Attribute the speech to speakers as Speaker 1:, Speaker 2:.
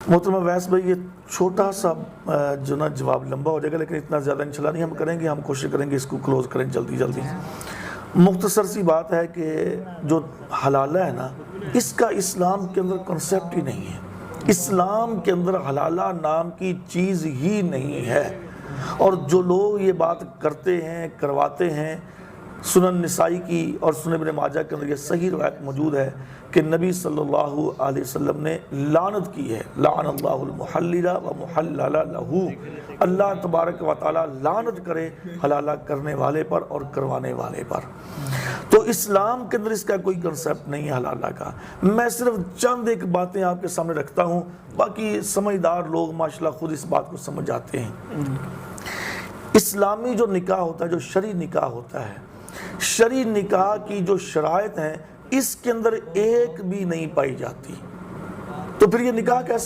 Speaker 1: मोहतरमा वैस भाई, ये छोटा सा जो ना जवाब लंबा हो जाएगा, लेकिन इतना ज़्यादा इंशाल्लाह नहीं हम करेंगे, हम कोशिश करेंगे इसको क्लोज़ करें जल्दी जल्दी। मुख्तसर सी बात है कि जो हलाला है ना, इसका इस्लाम के अंदर कॉन्सेप्ट ही नहीं है। इस्लाम के अंदर हलाला नाम की चीज़ ही नहीं है। और जो लोग ये बात करते हैं, करवाते हैं, सुनन निसाई की और सुनन इब्न माजा के अंदर ये सही रवायत मौजूद है कि नबी सल्लल्लाहु अलैहि वसल्लम ने लानत की है, लानल्लाहुल मुहल्लिला व मुहल्लला लहू, अल्लाह तबारक व तआला लानत करे हलाला करने वाले पर और करवाने वाले पर। तो इस्लाम के अंदर इसका कोई कंसेप्ट नहीं है हलाला का। मैं सिर्फ चंद एक बातें आपके सामने रखता हूँ, बाकी समझदार लोग माशाल्लाह खुद इस बात को समझ जाते हैं। इस्लामी जो निकाह होता है, जो शरई निकाह होता है, शरई निकाह की जो शराइत हैं इसके अंदर एक भी नहीं पाई जाती, तो फिर ये निकाह कैसे